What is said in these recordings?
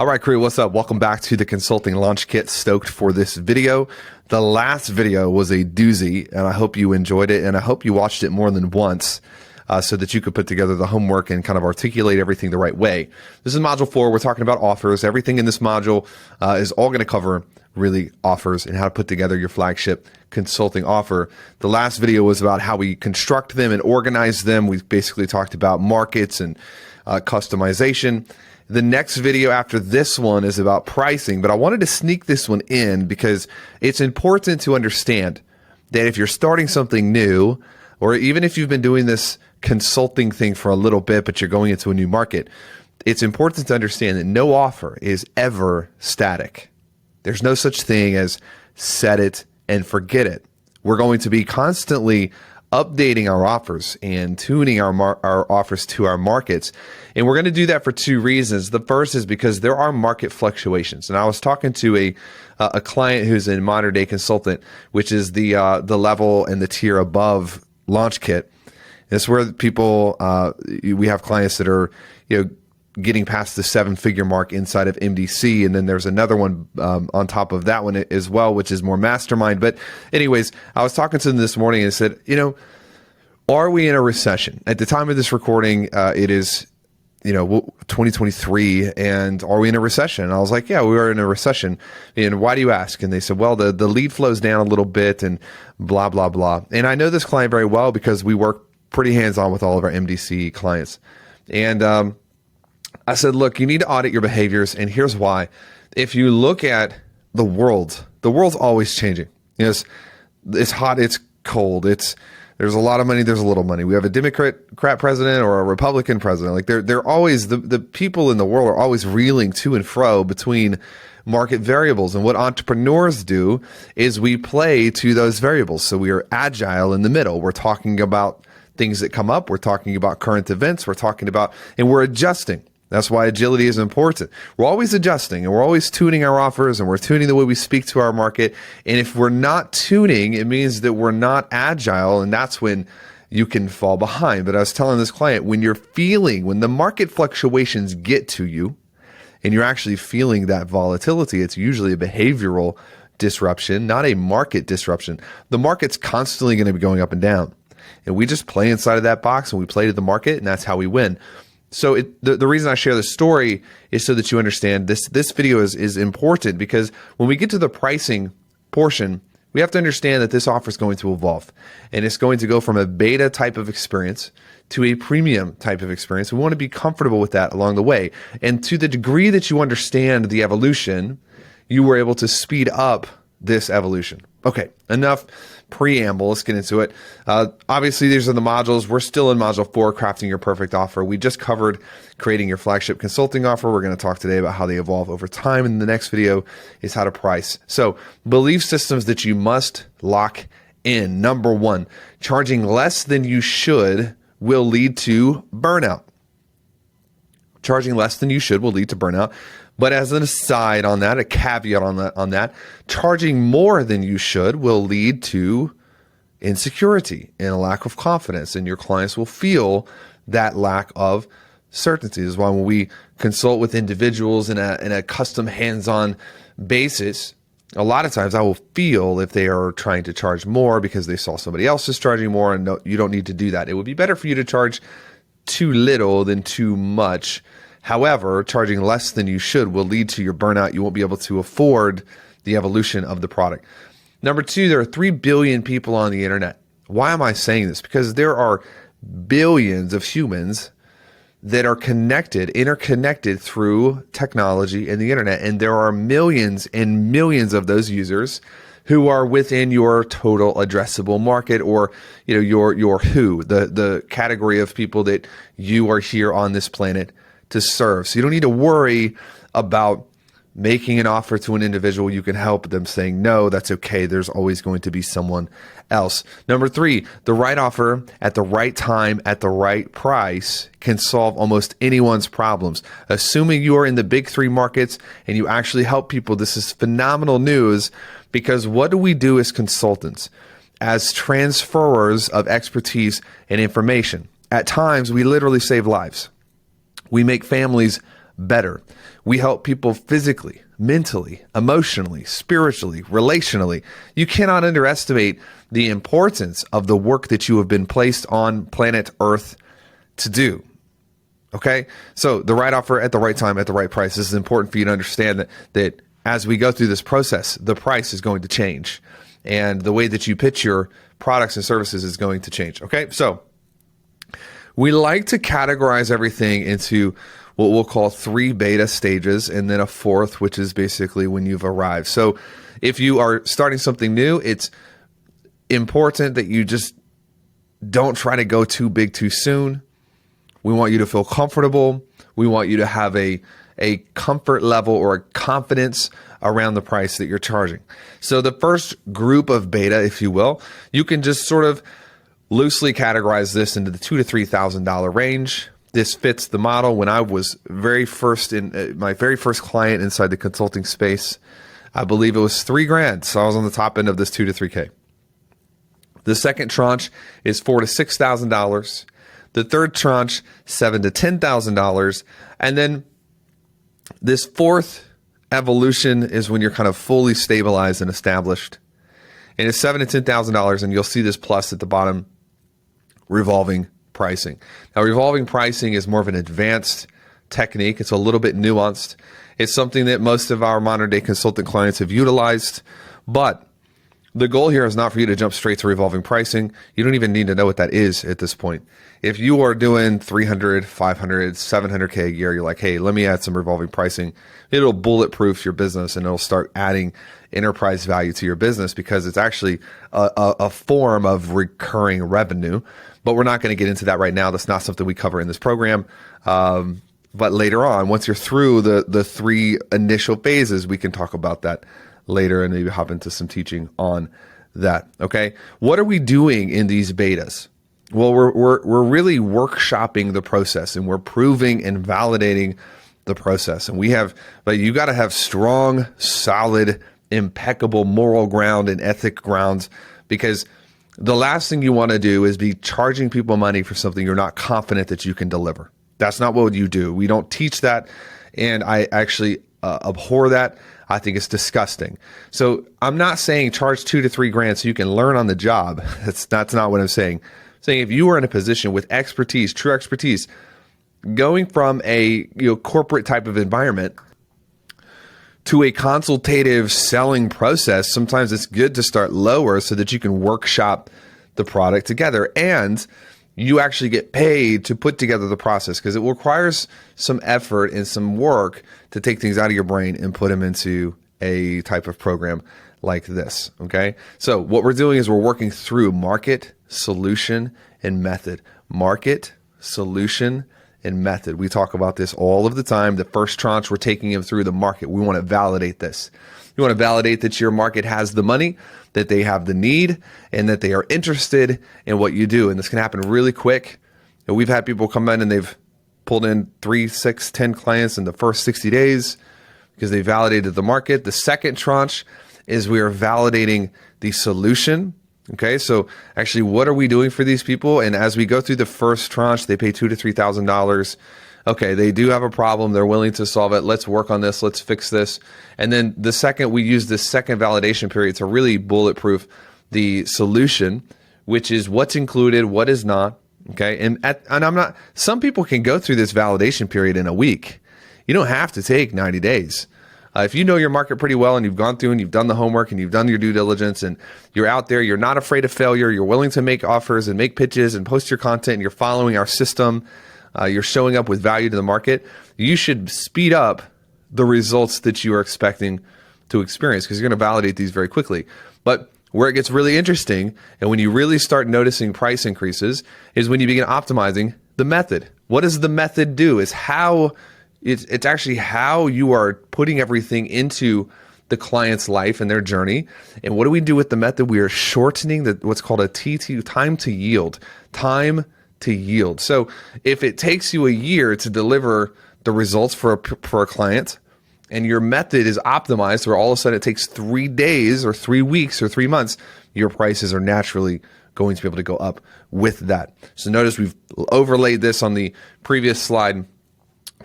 All right, crew, what's up? Welcome back to the Consulting Launch Kit. Stoked for this video. The last video was a doozy, and I hope you enjoyed it, and I hope you watched it more than once so that you could put together the homework and kind of articulate everything the right way. This is Module 4. We're talking about offers. Everything in this module is all going to cover really offers and how to put together your flagship consulting offer. The last video was about how we construct them and organize them. We basically talked about markets and customization. The next video after this one is about pricing, but I wanted to sneak this one in because it's important to understand that if you're starting something new, or even if you've been doing this consulting thing for a little bit, but you're going into a new market, it's important to understand that no offer is ever static. There's no such thing as set it and forget it. We're going to be constantly updating our offers and tuning our offers to our markets. And we're going to do that for two reasons. The first is because there are market fluctuations. And I was talking to a client who's a modern day consultant, which is the level and the tier above Launch Kit. It's where people, we have clients that are, getting past the 7-figure mark inside of MDC. And then there's another one on top of that one as well, which is more mastermind. But anyways, I was talking to them this morning and said, are we in a recession? At the time of this recording, it is, 2023, and are we in a recession? And I was like, yeah, we are in a recession. And why do you ask? And they said, well, the lead flow's down a little bit and blah, blah, blah. And I know this client very well because we work pretty hands-on with all of our MDC clients. And I said, look, you need to audit your behaviors, and here's why. If you look at the world's always changing. It's hot, it's cold, there's a lot of money, there's a little money. We have a Democrat president or a Republican president. Like they're always, the people in the world are always reeling to and fro between market variables. And what entrepreneurs do is we play to those variables. So we are agile in the middle. We're talking about things that come up. We're talking about current events. We're talking about, and we're adjusting. That's why agility is important. We're always adjusting, and we're always tuning our offers, and we're tuning the way we speak to our market. And if we're not tuning, it means that we're not agile, and that's when you can fall behind. But I was telling this client, when the market fluctuations get to you, and you're actually feeling that volatility, it's usually a behavioral disruption, not a market disruption. The market's constantly going to be going up and down. And we just play inside of that box, and we play to the market, and that's how we win. So the reason I share this story is so that you understand this video is important, because when we get to the pricing portion, we have to understand that this offer is going to evolve, and it's going to go from a beta type of experience to a premium type of experience. We want to be comfortable with that along the way. And to the degree that you understand the evolution, you were able to speed up this evolution. Okay, enough preamble. Let's get into it. Obviously, these are the modules. We're still in Module 4, Crafting Your Perfect Offer. We just covered creating your flagship consulting offer. We're going to talk today about how they evolve over time. And the next video is how to price. So, belief systems that you must lock in. Number 1, charging less than you should will lead to burnout. Charging less than you should will lead to burnout. But as an aside on that, a caveat on that, charging more than you should will lead to insecurity and a lack of confidence, and your clients will feel that lack of certainty. This is why when we consult with individuals in a custom hands-on basis, a lot of times I will feel if they are trying to charge more because they saw somebody else is charging more, and no, you don't need to do that. It would be better for you to charge too little than too much. However, charging less than you should will lead to your burnout. You won't be able to afford the evolution of the product. Number 2, there are 3 billion people on the internet. Why am I saying this? Because there are billions of humans that are interconnected through technology and the internet. And there are millions and millions of those users who are within your total addressable market, or your who, the category of people that you are here on this planet to serve. So you don't need to worry about making an offer to an individual. You can help them saying no, that's okay. There's always going to be someone else. Number 3, the right offer at the right time at the right price can solve almost anyone's problems. Assuming you are in the big 3 markets and you actually help people, this is phenomenal news, because what do we do as consultants, as transferers of expertise and information? At times, we literally save lives. We make families better. We help people physically, mentally, emotionally, spiritually, relationally. You cannot underestimate the importance of the work that you have been placed on planet Earth to do. Okay? So the right offer at the right time, at the right price. This is important for you to understand that as we go through this process, the price is going to change. And the way that you pitch your products and services is going to change. Okay? So we like to categorize everything into what we'll call 3 beta stages, and then a 4th, which is basically when you've arrived. So if you are starting something new, it's important that you just don't try to go too big too soon. We want you to feel comfortable. We want you to have a comfort level or a confidence around the price that you're charging. So the first group of beta, if you will, you can just sort of loosely categorize this into the $2,000 to $3,000 range. This fits the model. When I was very first in my very first client inside the consulting space, I believe it was $3,000. So I was on the top end of this $2,000 to $3,000. The second tranche is $4,000 to $6,000. The third tranche, $7,000 to $10,000. And then this fourth evolution is when you're kind of fully stabilized and established. And it's $7,000 to $10,000, and you'll see this plus at the bottom, revolving pricing. Now, revolving pricing is more of an advanced technique. It's a little bit nuanced. It's something that most of our modern day consultant clients have utilized, but the goal here is not for you to jump straight to revolving pricing. You don't even need to know what that is at this point. If you are doing 300, 500, 700K a year, you're like, hey, let me add some revolving pricing. It'll bulletproof your business, and it'll start adding enterprise value to your business because it's actually a form of recurring revenue. But we're not going to get into that right now. That's not something we cover in this program. But later on, once you're through the 3 initial phases, we can talk about that later and maybe hop into some teaching on that. Okay. What are we doing in these betas? Well, we're really workshopping the process, and we're proving and validating the process. And but you got to have strong, solid, impeccable moral ground and ethic grounds, because the last thing you want to do is be charging people money for something you're not confident that you can deliver. That's not what you do. We don't teach that. And I actually abhor that. I think it's disgusting. So I'm not saying charge $2,000 to $3,000 so you can learn on the job. That's not what I'm saying. I'm saying if you are in a position with expertise, true expertise, going from a corporate type of environment to a consultative selling process, sometimes it's good to start lower so that you can workshop the product together, and you actually get paid to put together the process, because it requires some effort and some work to take things out of your brain and put them into a type of program like this. Okay. So what we're doing is we're working through market, solution, and method. Market, solution, and method. We talk about this all of the time. The first tranche, we're taking them through the market. We want to validate this. You want to validate that your market has the money, that they have the need, and that they are interested in what you do. And this can happen really quick. And we've had people come in and they've pulled in 3, 6, 10 clients in the first 60 days because they validated the market. The second tranche is we are validating the solution. Okay, so actually, what are we doing for these people? And as we go through the first tranche, they pay $2,000 to $3,000. Okay, they do have a problem. They're willing to solve it. Let's work on this. Let's fix this. And then the second, we use this second validation period to really bulletproof the solution, which is what's included, what is not. Okay, and I'm not. Some people can go through this validation period in a week. You don't have to take 90 days. If you know your market pretty well and you've gone through and you've done the homework and you've done your due diligence and you're out there, you're not afraid of failure, you're willing to make offers and make pitches and post your content, and you're following our system, you're showing up with value to the market, you should speed up the results that you are expecting to experience, because you're going to validate these very quickly. But where it gets really interesting, and when you really start noticing price increases, is when you begin optimizing the method. What does the method do? It's actually how you are putting everything into the client's life and their journey. And what do we do with the method? We are shortening what's called a TT, time to yield. Time to yield. So if it takes you a year to deliver the results for a client, and your method is optimized where all of a sudden it takes 3 days or 3 weeks or 3 months, your prices are naturally going to be able to go up with that. So notice we've overlaid this on the previous slide.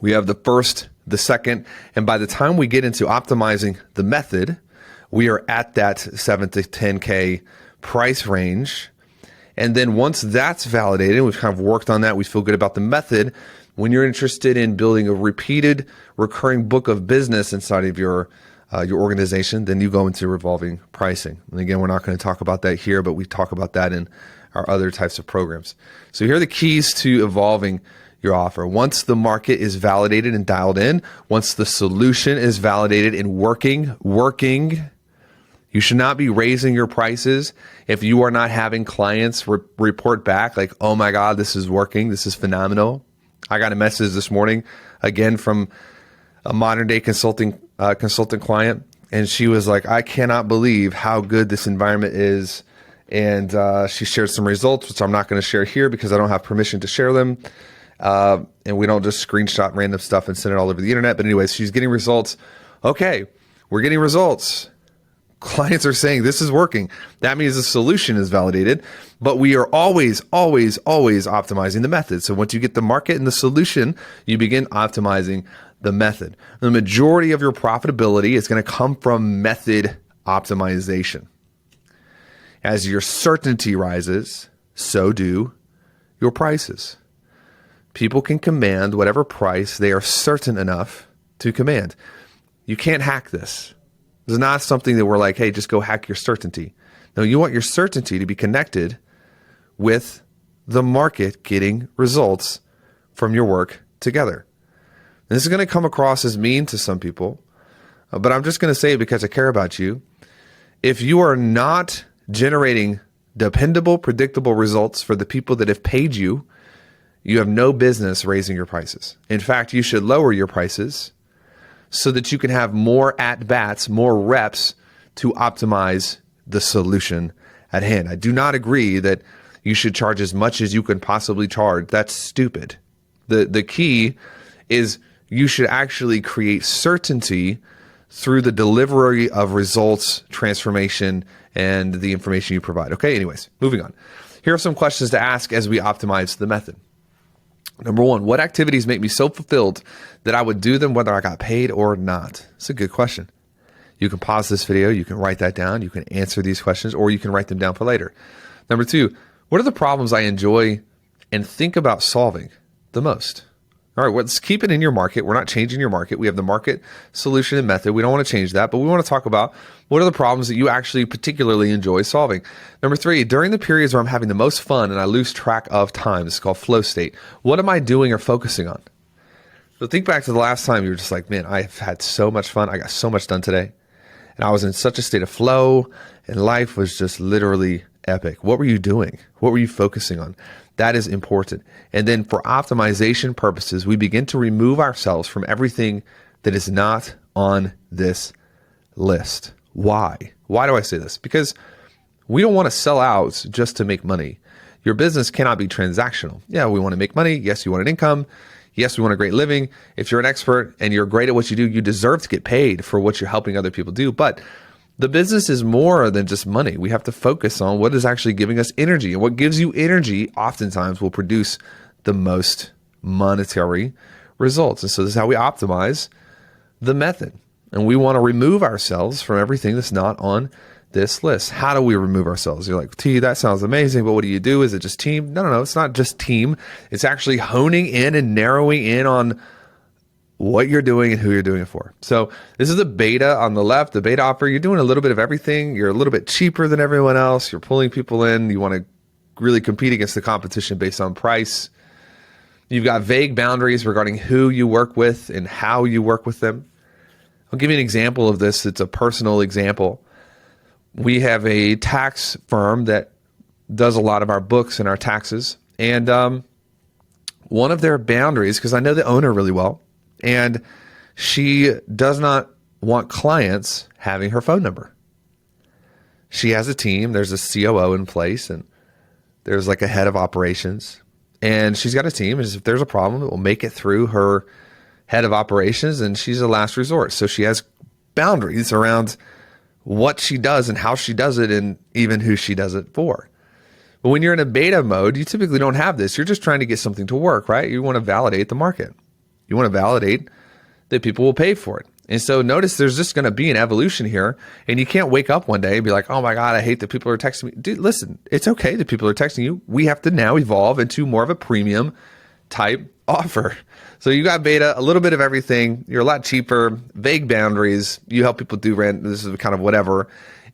We have the first the second. And by the time we get into optimizing the method, we are at that 7 to 10K price range. And then once that's validated, we've kind of worked on that, we feel good about the method. When you're interested in building a repeated, recurring book of business inside of your organization, then you go into revolving pricing. And again, we're not going to talk about that here, but we talk about that in our other types of programs. So here are the keys to evolving your offer. Once the market is validated and dialed in, once the solution is validated and working, you should not be raising your prices if you are not having clients report back like, oh my God, this is working. This is phenomenal. I got a message this morning, again, from a modern day consultant client. And she was like, I cannot believe how good this environment is. And she shared some results, which I'm not going to share here because I don't have permission to share them. And we don't just screenshot random stuff and send it all over the internet. But anyways, she's getting results. Okay, we're getting results. Clients are saying this is working. That means the solution is validated, but we are always optimizing the method. So once you get the market and the solution, you begin optimizing the method. The majority of your profitability is going to come from method optimization. As your certainty rises, so do your prices. People can command whatever price they are certain enough to command. You can't hack this. This is not something that we're like, hey, just go hack your certainty. No, you want your certainty to be connected with the market getting results from your work together. And this is going to come across as mean to some people, but I'm just going to say it because I care about you. If you are not generating dependable, predictable results for the people that have paid you, you have no business raising your prices. In fact, you should lower your prices so that you can have more at-bats, more reps to optimize the solution at hand. I do not agree that you should charge as much as you can possibly charge. That's stupid. The key is you should actually create certainty through the delivery of results, transformation, and the information you provide. Okay, anyways, moving on. Here are some questions to ask as we optimize the method. Number one, what activities make me so fulfilled that I would do them whether I got paid or not? It's a good question. You can pause this video, you can write that down, you can answer these questions, or you can write them down for later. Number two, what are the problems I enjoy and think about solving the most? All right, let's keep it in your market. We're not changing your market. We have the market, solution, and method. We don't want to change that, but we want to talk about what are the problems that you actually particularly enjoy solving. Number three, during the periods where I'm having the most fun and I lose track of time, this is called flow state, what am I doing or focusing on? So think back to the last time you were just like, man, I've had so much fun. I got so much done today. And I was in such a state of flow and life was just literally epic. What were you doing? What were you focusing on? That is important. And then for optimization purposes, we begin to remove ourselves from everything that is not on this list. Why? Why do I say this? Because we don't want to sell out just to make money. Your business cannot be transactional. Yeah, we want to make money. Yes, you want an income. Yes, we want a great living. If you're an expert and you're great at what you do, you deserve to get paid for what you're helping other people do. But the business is more than just money. We have to focus on what is actually giving us energy. And what gives you energy oftentimes will produce the most monetary results. And so this is how we optimize the method. And we want to remove ourselves from everything that's not on this list. How do we remove ourselves? You're like, T, that sounds amazing, but what do you do? Is it just team? No, it's not just team. It's actually honing in and narrowing in on what you're doing and who you're doing it for. So this is the beta on the left, the beta offer. You're doing a little bit of everything. You're a little bit cheaper than everyone else. You're pulling people in. You want to really compete against the competition based on price. You've got vague boundaries regarding who you work with and how you work with them. I'll give you an example of this. It's a personal example. We have a tax firm that does a lot of our books and our taxes. And one of their boundaries, because I know the owner really well, and she does not want clients having her phone number. She has a team. There's a COO in place, and there's like a head of operations. And she's got a team. And if there's a problem, it will make it through her head of operations, and she's a last resort. So she has boundaries around what she does and how she does it and even who she does it for. But when you're in a beta mode, you typically don't have this. You're just trying to get something to work, right? You want to validate the market. You want to validate that people will pay for it. And so notice there's just going to be an evolution here, and you can't wake up one day and be like, oh my God, I hate that people are texting me. Dude, listen, it's okay that people are texting you. We have to now evolve into more of a premium type offer. So you got beta, a little bit of everything. You're a lot cheaper, vague boundaries. You help people do rent. This is kind of whatever,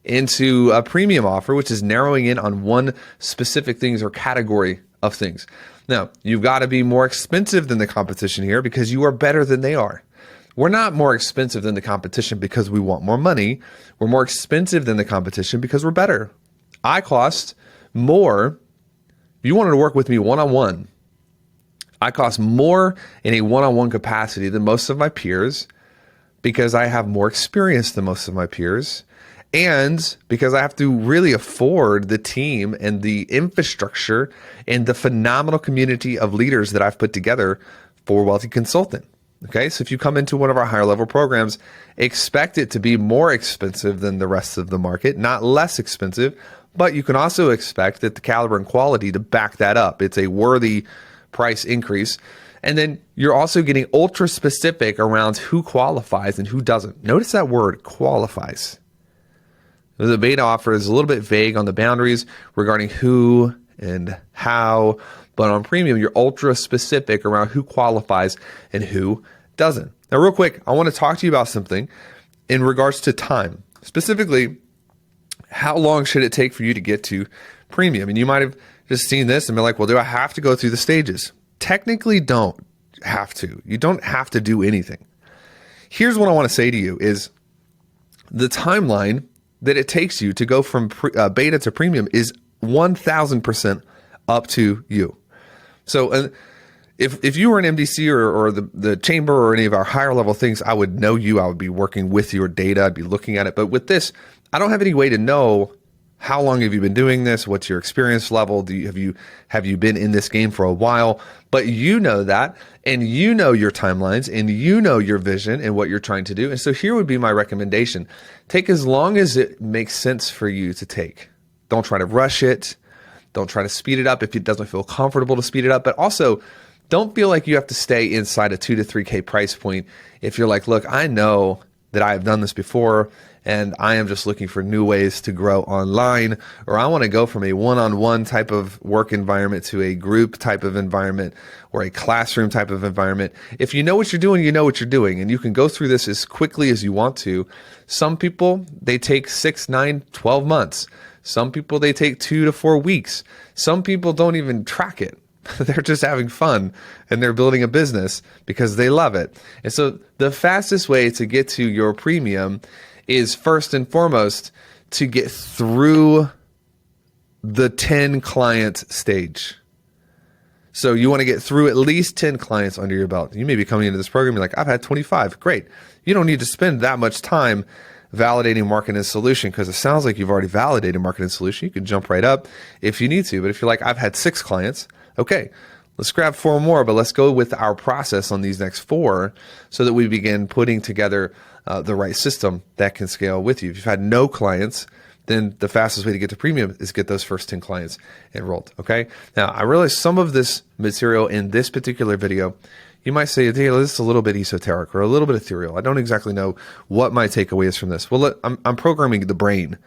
into a premium offer, which is narrowing in on one specific things or category of things. Now, you've got to be more expensive than the competition here because you are better than they are. We're not more expensive than the competition because we want more money. We're more expensive than the competition because we're better. I cost more. If you wanted to work with me one-on-one, I cost more in a one-on-one capacity than most of my peers because I have more experience than most of my peers, and because I have to really afford the team and the infrastructure and the phenomenal community of leaders that I've put together for Wealthy Consultant. Okay, so if you come into one of our higher level programs, expect it to be more expensive than the rest of the market, not less expensive, but you can also expect that the caliber and quality to back that up. It's a worthy price increase. And then you're also getting ultra specific around who qualifies and who doesn't. Notice that word, qualifies. The beta offer is a little bit vague on the boundaries regarding who and how, but on premium, you're ultra specific around who qualifies and who doesn't. Now, real quick, I want to talk to you about something in regards to time. Specifically, how long should it take for you to get to premium? And you might have just seen this and been like, well, do I have to go through the stages? Technically, don't have to. You don't have to do anything. Here's what I want to say to you is the timeline that it takes you to go from beta to premium is 1,000% up to you. So if you were an MDC or the chamber or any of our higher level things, I would know you. I would be working with your data. I'd be looking at it. But with this, I don't have any way to know how long have you been doing this? What's your experience level? Have you been in this game for a while? But you know that, and you know your timelines, and you know your vision and what you're trying to do. And so here would be my recommendation. Take as long as it makes sense for you to take. Don't try to rush it. Don't try to speed it up if it doesn't feel comfortable to speed it up. But also, don't feel like you have to stay inside a 2 to 3K price point. If you're like, look, I know that I have done this before, and I am just looking for new ways to grow online, or I want to go from a one-on-one type of work environment to a group type of environment or a classroom type of environment. If you know what you're doing, you know what you're doing, and you can go through this as quickly as you want to. Some people, they take 6, 9, 12 months. Some people, they take 2 to 4 weeks. Some people don't even track it. They're just having fun and they're building a business because they love it. And so the fastest way to get to your premium is first and foremost to get through the 10 client stage. So you want to get through at least 10 clients under your belt. You may be coming into this program, you're like, I've had 25. Great. You don't need to spend that much time validating market and solution because it sounds like you've already validated market and solution. You can jump right up if you need to. But if you're like, I've had 6 clients, okay, let's grab 4 more, but let's go with our process on these next 4 so that we begin putting together the right system that can scale with you. If you've had no clients, then the fastest way to get to premium is get those first 10 clients enrolled, okay? Now, I realize some of this material in this particular video, you might say, hey, this is a little bit esoteric or a little bit ethereal. I don't exactly know what my takeaway is from this. Well, I'm programming the brain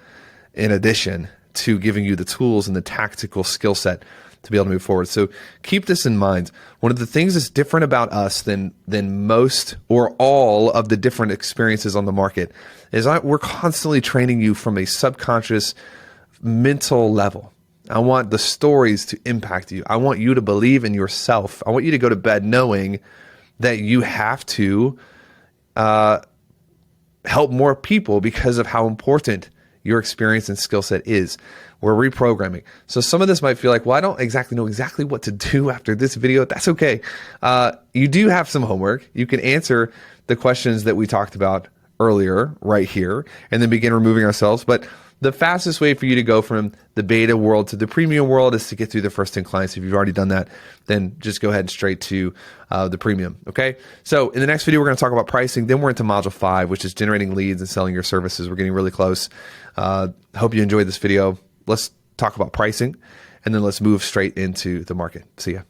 in addition to giving you the tools and the tactical skill set to be able to move forward. So keep this in mind. One of the things that's different about us than most or all of the different experiences on the market is we're constantly training you from a subconscious mental level. I want the stories to impact you. I want you to believe in yourself. I want you to go to bed knowing that you have to help more people because of how important your experience and skill set is. We're reprogramming. So some of this might feel like, well, I don't exactly know exactly what to do after this video. That's okay. You do have some homework. You can answer the questions that we talked about earlier right here and then begin removing ourselves. But the fastest way for you to go from the beta world to the premium world is to get through the first 10 clients. If you've already done that, then just go ahead and straight to the premium. Okay. So in the next video, we're going to talk about pricing. Then we're into module 5, which is generating leads and selling your services. We're getting really close. Hope you enjoyed this video. Let's talk about pricing and then let's move straight into the market. See ya.